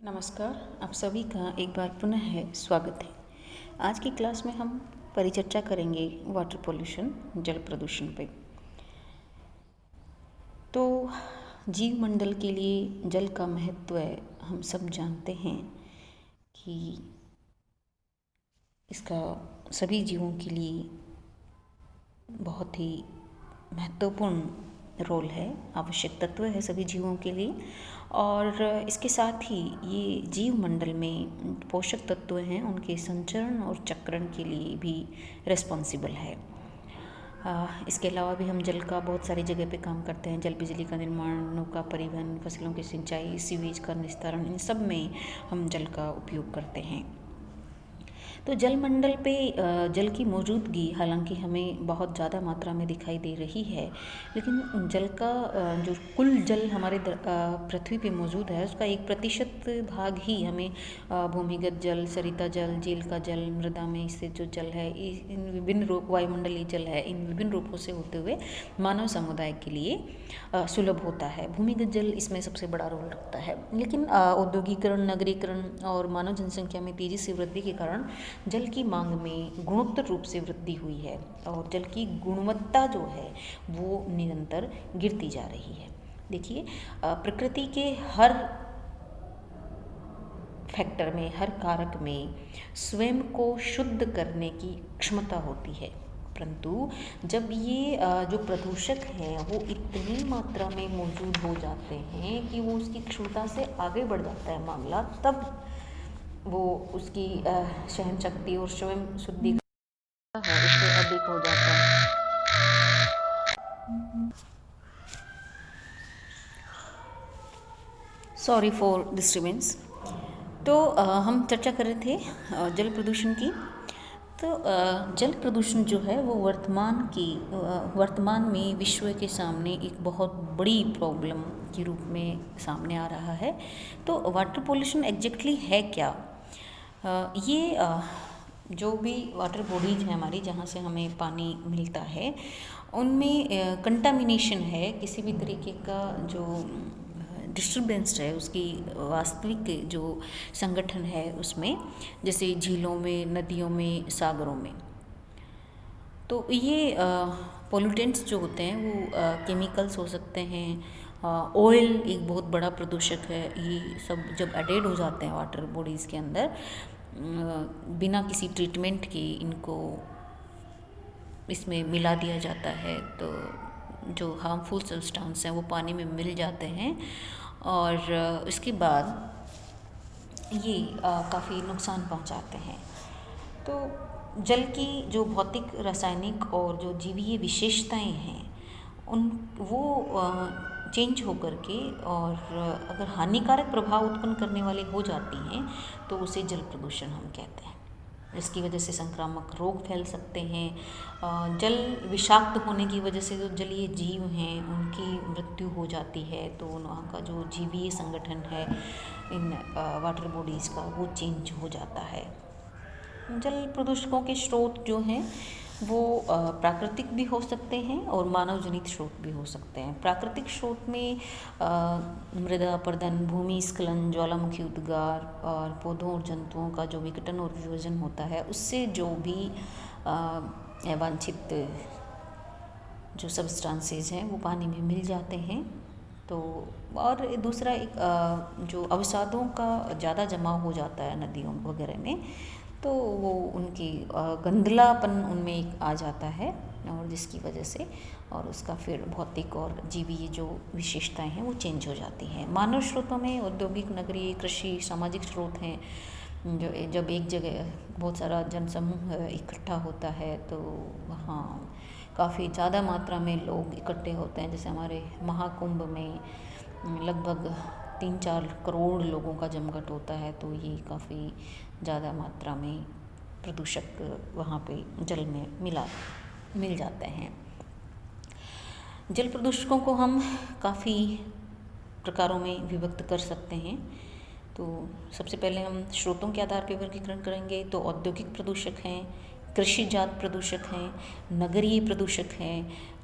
नमस्कार, आप सभी का एक बार पुनः है स्वागत है। आज की क्लास में हम परिचर्चा करेंगे वाटर पोल्यूशन, जल प्रदूषण पे। तो जीव मंडल के लिए जल का महत्व हम सब जानते हैं कि इसका सभी जीवों के लिए बहुत ही महत्वपूर्ण रोल है, आवश्यक तत्व है सभी जीवों के लिए। और इसके साथ ही ये जीव मंडल में पोषक तत्व हैं, उनके संचरण और चक्रण के लिए भी रिस्पॉन्सिबल है। इसके अलावा भी हम जल का बहुत सारी जगह पे काम करते हैं। जल बिजली का निर्माण, नौका परिवहन, फसलों की सिंचाई, सीवेज का निस्तारण, इन सब में हम जल का उपयोग करते हैं। तो जलमंडल पे जल की मौजूदगी हालांकि हमें बहुत ज़्यादा मात्रा में दिखाई दे रही है, लेकिन जल का जो कुल जल हमारे पृथ्वी पे मौजूद है उसका 1% भाग ही हमें भूमिगत जल, सरिता जल, झील का जल, मृदा में इससे जो जल है, इन विभिन्न रूप वायुमंडलीय जल है, इन विभिन्न रूपों से होते हुए मानव समुदाय के लिए सुलभ होता है। भूमिगत जल इसमें सबसे बड़ा रोल रखता है। लेकिन औद्योगिकरण, नगरीकरण और मानव जनसंख्या में तेज़ी से वृद्धि के कारण जल की मांग में गुणोत्तर रूप से वृद्धि हुई है और जल की गुणवत्ता जो है वो निरंतर गिरती जा रही है। देखिए, प्रकृति के हर फैक्टर में, हर कारक में स्वयं को शुद्ध करने की क्षमता होती है, परंतु जब ये जो प्रदूषक हैं वो इतनी मात्रा में मौजूद हो जाते हैं कि वो उसकी क्षमता से आगे बढ़ जाता है मामला, तब वो उसकी सहन शक्ति और स्वयं शुद्धि है उससे अधिक हो जाता है। Sorry for disturbance. तो हम चर्चा कर रहे थे जल प्रदूषण की। तो जल प्रदूषण जो है वो वर्तमान में विश्व के सामने एक बहुत बड़ी प्रॉब्लम के रूप में सामने आ रहा है। तो वाटर पोल्यूशन एग्जैक्टली है क्या? ये जो भी वाटर बॉडीज हैं हमारी, जहाँ से हमें पानी मिलता है, उनमें कंटामिनेशन है, किसी भी तरीके का जो डिस्टर्बेंस है उसकी वास्तविक जो संगठन है उसमें, जैसे झीलों में, नदियों में, सागरों में। तो ये पोल्यूटेंट्स जो होते हैं वो केमिकल्स हो सकते हैं, ऑयल एक बहुत बड़ा प्रदूषक है। ये सब जब एडेड हो जाते हैं वाटर बॉडीज़ के अंदर बिना किसी ट्रीटमेंट के इनको इसमें मिला दिया जाता है, तो जो हार्मफुल सब्सटेंस हैं वो पानी में मिल जाते हैं और इसके बाद ये काफ़ी नुकसान पहुंचाते हैं। तो जल की जो भौतिक, रासायनिक और जो जीवीय विशेषताएं हैं उन वो चेंज होकर के और अगर हानिकारक प्रभाव उत्पन्न करने वाले हो जाती हैं तो उसे जल प्रदूषण हम कहते हैं। इसकी वजह से संक्रामक रोग फैल सकते हैं। जल विषाक्त होने की वजह से जो जलीय जीव हैं उनकी मृत्यु हो जाती है, तो वहाँ का जो जीवीय संगठन है इन वाटर बॉडीज़ का वो चेंज हो जाता है। जल प्रदूषकों के स्रोत जो हैं वो प्राकृतिक भी हो सकते हैं और मानव जनित स्रोत भी हो सकते हैं। प्राकृतिक स्रोत में मृदा अपरदन, भूमि स्खलन, ज्वालामुखी उद्गार और पौधों और जंतुओं का जो विघटन और विभाजन होता है उससे जो भी अवांछित जो सब्सटेंसेस हैं वो पानी में मिल जाते हैं। तो और दूसरा एक जो अवसादों का ज़्यादा जमाव हो जाता है नदियों वगैरह में, तो वो उनकी गंदलापन उनमें एक आ जाता है और जिसकी वजह से और उसका फिर भौतिक और जीवीय जो विशेषताएं हैं वो चेंज हो जाती हैं। मानव स्रोतों में औद्योगिक, नगरीय, कृषि, सामाजिक स्रोत हैं। जो जब एक जगह बहुत सारा जनसमूह इकट्ठा होता है तो वहाँ काफ़ी ज़्यादा मात्रा में लोग इकट्ठे होते हैं। जैसे हमारे महाकुंभ में लगभग 3-4 करोड़ लोगों का जमघट होता है, तो ये काफ़ी ज़्यादा मात्रा में प्रदूषक वहाँ पे जल में मिल जाते हैं। जल प्रदूषकों को हम काफ़ी प्रकारों में विभक्त कर सकते हैं। तो सबसे पहले हम स्रोतों के आधार पर वर्गीकरण करेंगे। तो औद्योगिक प्रदूषक हैं, कृषिजात प्रदूषक हैं, नगरीय प्रदूषक हैं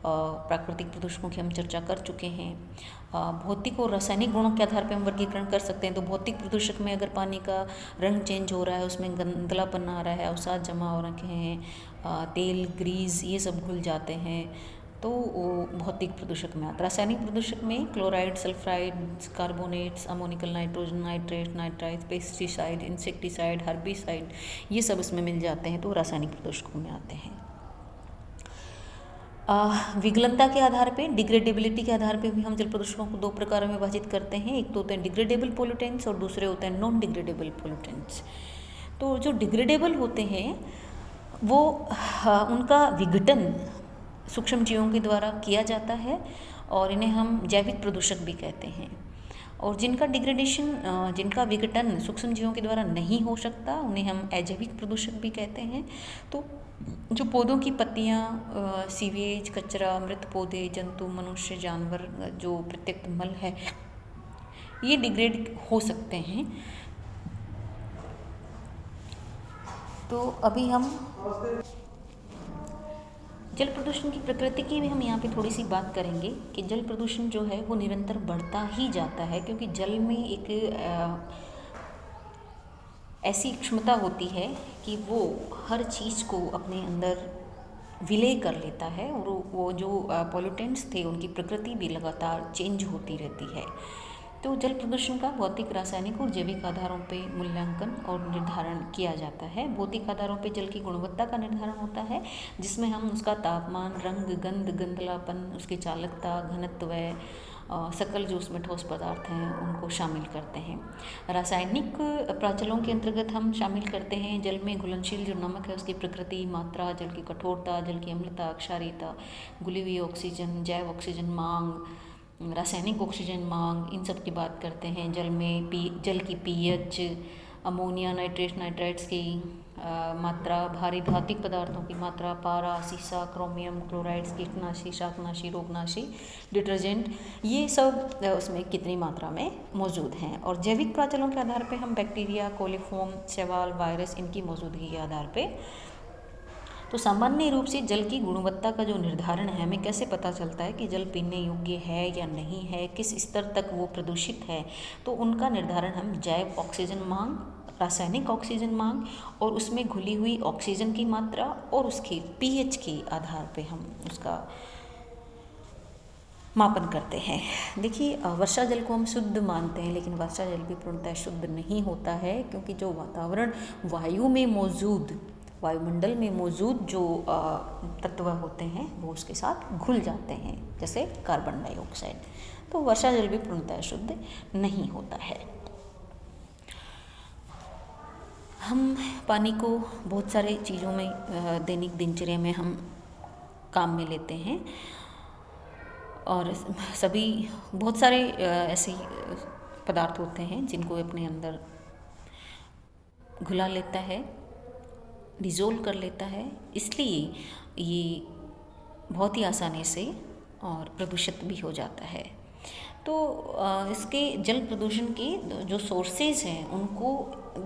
प्राकृतिक प्रदूषकों की हम चर्चा कर चुके हैं। भौतिक और रासायनिक गुणों के आधार पर हम वर्गीकरण कर सकते हैं। तो भौतिक प्रदूषक में अगर पानी का रंग चेंज हो रहा है, उसमें गंदलापन आ रहा है, अवसाद जमा हो रखे हैं, तेल ग्रीस ये सब घुल जाते हैं, तो वो भौतिक प्रदूषक में आता है। रासायनिक प्रदूषक में chloride, sulphide, carbonates, ammoniacal nitrogen, nitrate, nitrite, pesticide, insecticide, herbicide ये सब इसमें मिल जाते हैं, तो रासायनिक प्रदूषकों में आते हैं। विगलनता के आधार पे, डिग्रेडेबिलिटी के आधार पे भी हम जल प्रदूषकों को दो प्रकारों में विभाजित करते हैं। एक तो होते हैं डिग्रेडेबल पोल्यूटेंट्स और दूसरे होते हैं नॉन डिग्रेडेबल पोल्यूटेंट्स। तो जो डिग्रेडेबल होते हैं वो उनका विघटन सूक्ष्म जीवों के द्वारा किया जाता है और इन्हें हम जैविक प्रदूषक भी कहते हैं। और जिनका डिग्रेडेशन, जिनका विघटन सूक्ष्म जीवों के द्वारा नहीं हो सकता, उन्हें हम अजैविक प्रदूषक भी कहते हैं। तो जो पौधों की पत्तियाँ, सीवेज, कचरा, मृत पौधे, जंतु, मनुष्य, जानवर, जो प्रत्यक्ष मल है, ये डिग्रेड हो सकते हैं। तो अभी हम जल प्रदूषण की प्रकृति की भी हम यहाँ पे थोड़ी सी बात करेंगे कि जल प्रदूषण जो है वो निरंतर बढ़ता ही जाता है, क्योंकि जल में एक ऐसी क्षमता होती है कि वो हर चीज़ को अपने अंदर विलय कर लेता है और वो जो पॉल्यूटेंट्स थे उनकी प्रकृति भी लगातार चेंज होती रहती है। तो जल प्रदूषण का भौतिक, रासायनिक और जैविक आधारों पे मूल्यांकन और निर्धारण किया जाता है। भौतिक आधारों पे जल की गुणवत्ता का निर्धारण होता है, जिसमें हम उसका तापमान, रंग, गंध, गंधलापन, उसकी चालकता, घनत्व, सकल जो उसमें ठोस पदार्थ हैं उनको शामिल करते हैं। रासायनिक प्राचलों के अंतर्गत हम शामिल करते हैं जल में घुलनशील जो नमक है उसकी प्रकृति, मात्रा, जल की कठोरता, जल की अम्लता, क्षारीयता, घुली हुई ऑक्सीजन, जैव ऑक्सीजन मांग, रासायनिक ऑक्सीजन मांग, इन सब की बात करते हैं। जल में जल की पीएच, अमोनिया, नाइट्रेट, नाइट्राइट्स की मात्रा, भारी धात्विक पदार्थों की मात्रा, पारा, सीसा, क्रोमियम, क्लोराइड्स, कीटनाशी, शाकनाशी, रोगनाशी, डिटर्जेंट, ये सब उसमें कितनी मात्रा में मौजूद हैं। और जैविक प्राचलों के आधार पे हम बैक्टीरिया, कोलिफॉर्म, शैवाल, वायरस, इनकी मौजूदगी के आधार पे। तो सामान्य रूप से जल की गुणवत्ता का जो निर्धारण है, हमें कैसे पता चलता है कि जल पीने योग्य है या नहीं है, किस स्तर तक वो प्रदूषित है, तो उनका निर्धारण हम जैव ऑक्सीजन मांग, रासायनिक ऑक्सीजन मांग और उसमें घुली हुई ऑक्सीजन की मात्रा और उसके पीएच के आधार पे हम उसका मापन करते हैं। देखिए, वर्षा जल को हम शुद्ध मानते हैं, लेकिन वर्षा जल भी पूर्णतः शुद्ध नहीं होता है, क्योंकि जो वातावरण, वायु में मौजूद, वायुमंडल में मौजूद जो तत्व होते हैं वो उसके साथ घुल जाते हैं, जैसे कार्बन डाइऑक्साइड। तो वर्षा जल भी पूर्णतः शुद्ध नहीं होता है। हम पानी को बहुत सारे चीज़ों में दैनिक दिनचर्या में हम काम में लेते हैं और सभी बहुत सारे ऐसे पदार्थ होते हैं जिनको अपने अंदर घुला लेता है, डिज़ोल्व कर लेता है, इसलिए ये बहुत ही आसानी से और प्रदूषित भी हो जाता है। तो इसके जल प्रदूषण के जो सोर्सेज हैं उनको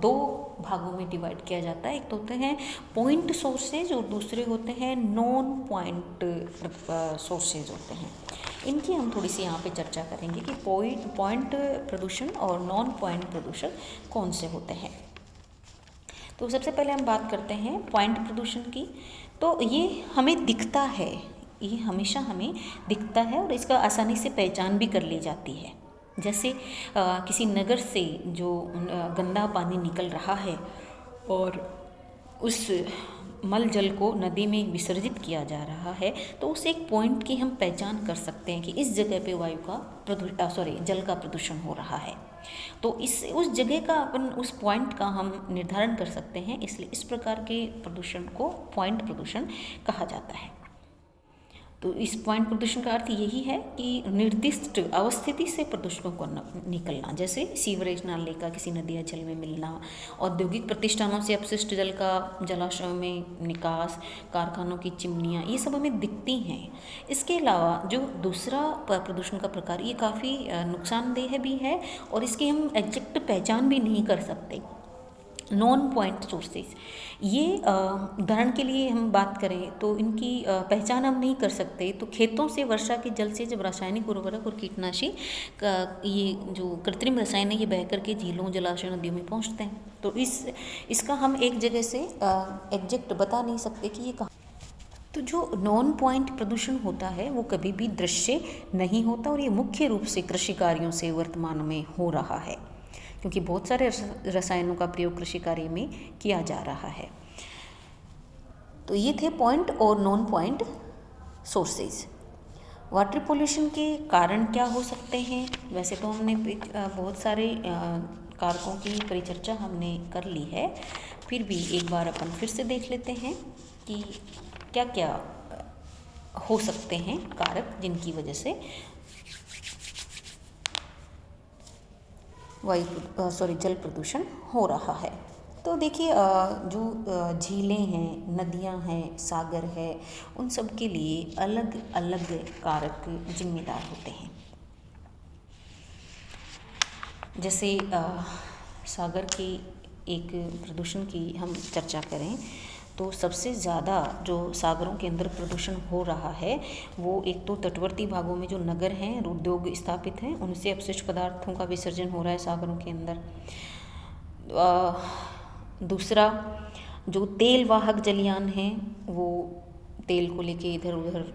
दो भागों में डिवाइड किया जाता है। एक तो होते हैं पॉइंट सोर्सेज और दूसरे होते हैं नॉन पॉइंट सोर्सेज होते हैं। इनकी हम थोड़ी सी यहाँ पे चर्चा करेंगे कि पॉइंट प्रदूषण और नॉन पॉइंट प्रदूषण कौन से होते हैं। तो सबसे पहले हम बात करते हैं पॉइंट प्रदूषण की। तो ये हमें दिखता है, ये हमेशा हमें दिखता है और इसका आसानी से पहचान भी कर ली जाती है। जैसे किसी नगर से जो गंदा पानी निकल रहा है और उस मल जल को नदी में विसर्जित किया जा रहा है, तो उस एक पॉइंट की हम पहचान कर सकते हैं कि इस जगह पे जल का प्रदूषण हो रहा है। तो उस जगह का उस पॉइंट का हम निर्धारण कर सकते हैं, इसलिए इस प्रकार के प्रदूषण को पॉइंट प्रदूषण कहा जाता है। तो इस पॉइंट प्रदूषण का अर्थ यही है कि निर्दिष्ट अवस्थिति से प्रदूषणों को निकलना, जैसे सीवरेज नाले का किसी नदी या जल में मिलना, औद्योगिक प्रतिष्ठानों से अपशिष्ट जल का जलाशयों में निकास, कारखानों की चिमनियाँ, ये सब हमें दिखती हैं। इसके अलावा जो दूसरा प्रदूषण का प्रकार, ये काफ़ी नुकसानदेह भी है और इसकी हम एग्जैक्ट पहचान भी नहीं कर सकते। नॉन पॉइंट सोर्सेज, ये उदाहरण के लिए हम बात करें तो इनकी पहचान हम नहीं कर सकते। तो खेतों से वर्षा के जल से जब रासायनिक उर्वरक और कीटनाशी का ये जो कृत्रिम रसायन है ये बह करके झीलों, जलाशयों, नदियों में पहुंचते हैं, तो इसका हम एक जगह से एग्जैक्ट बता नहीं सकते कि ये कहाँ। तो जो नॉन पॉइंट प्रदूषण होता है वो कभी भी दृश्य नहीं होता, और ये मुख्य रूप से कृषि कार्यों से वर्तमान में हो रहा है, क्योंकि बहुत सारे रसायनों का प्रयोग कृषि कार्य में किया जा रहा है। तो ये थे पॉइंट और non point sources. Water pollution के कारण क्या हो सकते हैं? वैसे तो हमने बहुत सारे कारकों की परिचर्चा हमने कर ली है, फिर भी एक बार अपन फिर से देख लेते हैं कि क्या क्या हो सकते हैं कारक जिनकी वजह से जल प्रदूषण हो रहा है। तो देखिए, जो झीलें हैं, नदियां हैं, सागर है, उन सब के लिए अलग अलग कारक जिम्मेदार होते हैं। जैसे सागर की एक प्रदूषण की हम चर्चा करें तो सबसे ज़्यादा जो सागरों के अंदर प्रदूषण हो रहा है वो एक तो तटवर्ती भागों में जो नगर हैं, उद्योग स्थापित हैं, उनसे अपशिष्ट पदार्थों का विसर्जन हो रहा है सागरों के अंदर। दूसरा, जो तेल वाहक जलयान हैं वो तेल को लेके इधर उधर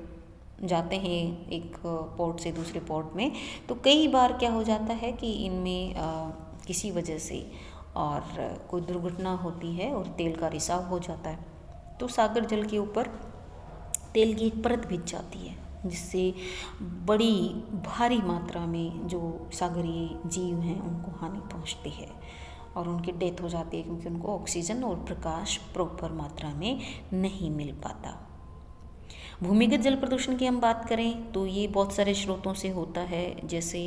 जाते हैं एक पोर्ट से दूसरे पोर्ट में, तो कई बार क्या हो जाता है कि इनमें किसी वजह से और कोई दुर्घटना होती है और तेल का रिसाव हो जाता है, तो सागर जल के ऊपर तेल की एक परत बिछ जाती है, जिससे बड़ी भारी मात्रा में जो सागरीय जीव हैं उनको हानि पहुंचती है और उनकी डेथ हो जाती है, क्योंकि उनको ऑक्सीजन और प्रकाश प्रॉपर मात्रा में नहीं मिल पाता। भूमिगत जल प्रदूषण की हम बात करें तो ये बहुत सारे स्रोतों से होता है, जैसे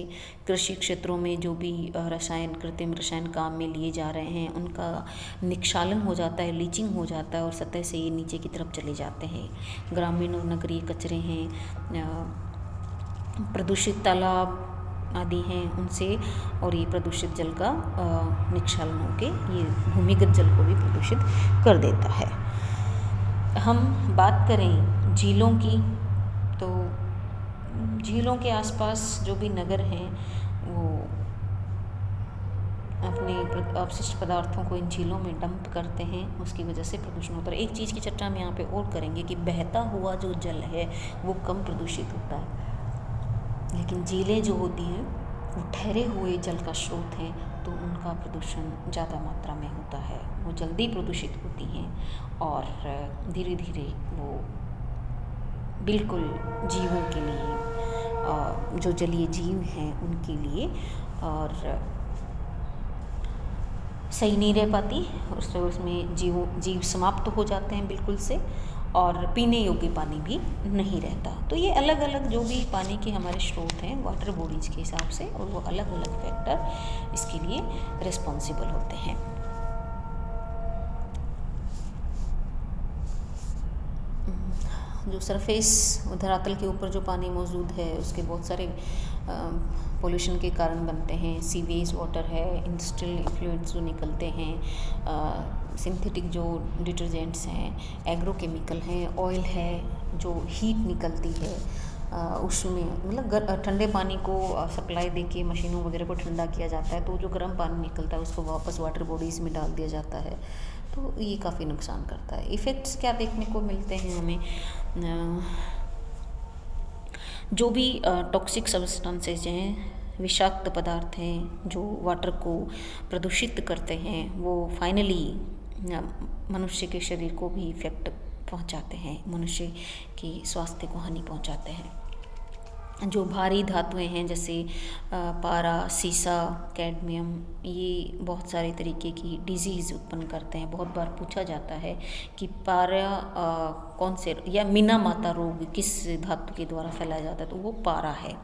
कृषि क्षेत्रों में जो भी कृत्रिम रसायन काम में लिए जा रहे हैं उनका निक्षालन हो जाता है, लीचिंग हो जाता है और सतह से ये नीचे की तरफ चले जाते हैं। ग्रामीण और नगरीय कचरे हैं, प्रदूषित तालाब आदि हैं उनसे, और ये प्रदूषित जल का निक्षालन होकर ये भूमिगत जल को भी प्रदूषित कर देता है। हम बात करें झीलों की, तो झीलों के आसपास जो भी नगर हैं वो अपने अपशिष्ट पदार्थों को इन झीलों में डंप करते हैं, उसकी वजह से प्रदूषण होता है। एक चीज़ की चर्चा हम यहाँ पे और करेंगे कि बहता हुआ जो जल है वो कम प्रदूषित होता है, लेकिन झीलें जो होती हैं वो ठहरे हुए जल का स्रोत हैं, तो उनका प्रदूषण ज़्यादा मात्रा में होता है, वो जल्दी प्रदूषित होती हैं और धीरे धीरे वो बिल्कुल जीवों के लिए, जो जलीय जीव हैं उनके लिए और सही नहीं रह पाती, उसमें जीव समाप्त हो जाते हैं बिल्कुल से, और पीने योग्य पानी भी नहीं रहता। तो ये अलग अलग जो भी पानी के हमारे स्रोत हैं वाटर बॉडीज के हिसाब से, और वो अलग अलग फैक्टर इसके लिए रिस्पॉन्सिबल होते हैं। जो सरफेस धरातल के ऊपर जो पानी मौजूद है उसके बहुत सारे पोल्यूशन के कारण बनते हैं। सीवेज वाटर है, इंडस्ट्रियल इफ्लुएंट्स जो निकलते हैं, सिंथेटिक जो डिटर्जेंट्स हैं, एग्रोकेमिकल हैं, ऑयल है, जो हीट निकलती है उसमें, मतलब ठंडे पानी को सप्लाई देके मशीनों वगैरह को ठंडा किया जाता है, तो जो गर्म पानी निकलता है उसको वापस वाटर बॉडीज़ में डाल दिया जाता है, तो ये काफ़ी नुकसान करता है। इफ़ेक्ट्स क्या देखने को मिलते हैं हमें? जो भी टॉक्सिक सब्सटेंसेज हैं, विषाक्त पदार्थ हैं जो वाटर को प्रदूषित करते हैं, वो फाइनली मनुष्य के शरीर को भी इफ़ेक्ट पहुंचाते हैं, मनुष्य की स्वास्थ्य को हानि पहुंचाते हैं। जो भारी धातुएं हैं जैसे पारा, सीसा, कैडमियम, ये बहुत सारे तरीके की डिजीज़ उत्पन्न करते हैं। बहुत बार पूछा जाता है कि पारा कौन से या मीनामाता रोग किस धातु के द्वारा फैलाया जाता है, तो वो पारा है।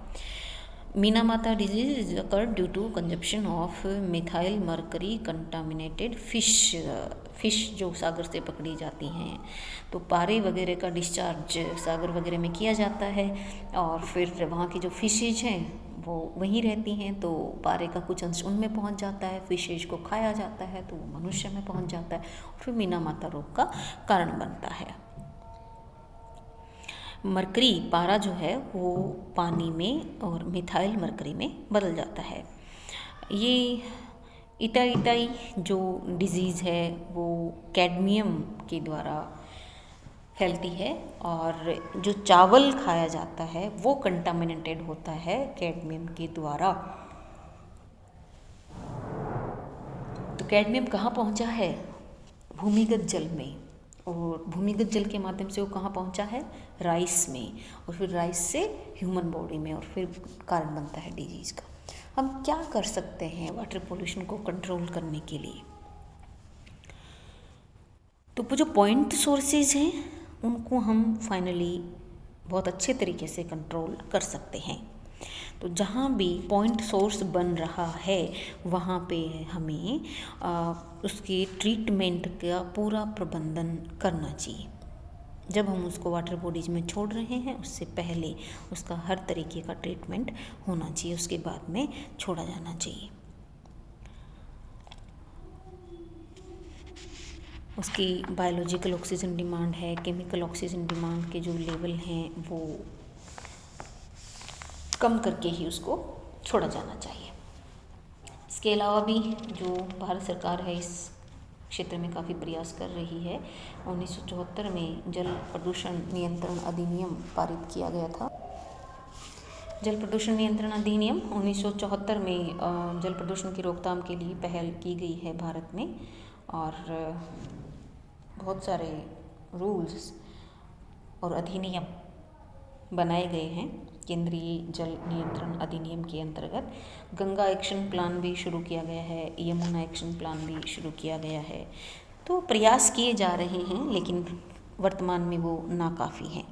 Minamata disease is occur due to consumption of methyl mercury contaminated fish जो सागर से पकड़ी जाती हैं, तो पारे वगैरह का डिस्चार्ज सागर वगैरह में किया जाता है और फिर वहाँ की जो फिशेज हैं वो वहीं रहती हैं, तो पारे का कुछ अंश उनमें पहुंच जाता है, फिशेज को खाया जाता है तो वो मनुष्य में पहुंच जाता है और फिर मीना माता रोग का कारण बनता है। मरकरी पारा जो है वो पानी में और मिथाइल मरकरी में बदल जाता है। ये इटाई जो डिजीज़ है वो कैडमियम के द्वारा फैलती है, और जो चावल खाया जाता है वो कंटामिनेटेड होता है कैडमियम के द्वारा। तो कैडमियम कहाँ पहुँचा है? भूमिगत जल में, और भूमिगत जल के माध्यम से वो कहाँ पहुँचा है? राइस में, और फिर राइस से ह्यूमन बॉडी में, और फिर कारण बनता है डिजीज़ का। हम क्या कर सकते हैं वाटर पोल्यूशन को कंट्रोल करने के लिए? तो वो जो पॉइंट सोर्सेज हैं उनको हम फाइनली बहुत अच्छे तरीके से कंट्रोल कर सकते हैं। तो जहाँ भी पॉइंट सोर्स बन रहा है वहाँ पे हमें उसके ट्रीटमेंट का पूरा प्रबंधन करना चाहिए। जब हम उसको वाटर बॉडीज में छोड़ रहे हैं उससे पहले उसका हर तरीके का ट्रीटमेंट होना चाहिए, उसके बाद में छोड़ा जाना चाहिए। उसकी बायोलॉजिकल ऑक्सीजन डिमांड है, केमिकल ऑक्सीजन डिमांड के जो लेवल हैं वो कम करके ही उसको छोड़ा जाना चाहिए। इसके अलावा भी जो भारत सरकार है इस क्षेत्र में काफ़ी प्रयास कर रही है। 1974 में जल प्रदूषण नियंत्रण अधिनियम पारित किया गया था। जल प्रदूषण नियंत्रण अधिनियम 1974 में जल प्रदूषण की रोकथाम के लिए पहल की गई है भारत में, और बहुत सारे रूल्स और अधिनियम बनाए गए हैं। केंद्रीय जल नियंत्रण अधिनियम के अंतर्गत गंगा एक्शन प्लान भी शुरू किया गया है, यमुना एक्शन प्लान भी शुरू किया गया है। तो प्रयास किए जा रहे हैं, लेकिन वर्तमान में वो नाकाफ़ी हैं।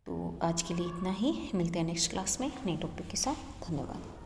तो आज के लिए इतना ही, मिलते हैं नेक्स्ट क्लास में नए टॉपिक के साथ। धन्यवाद।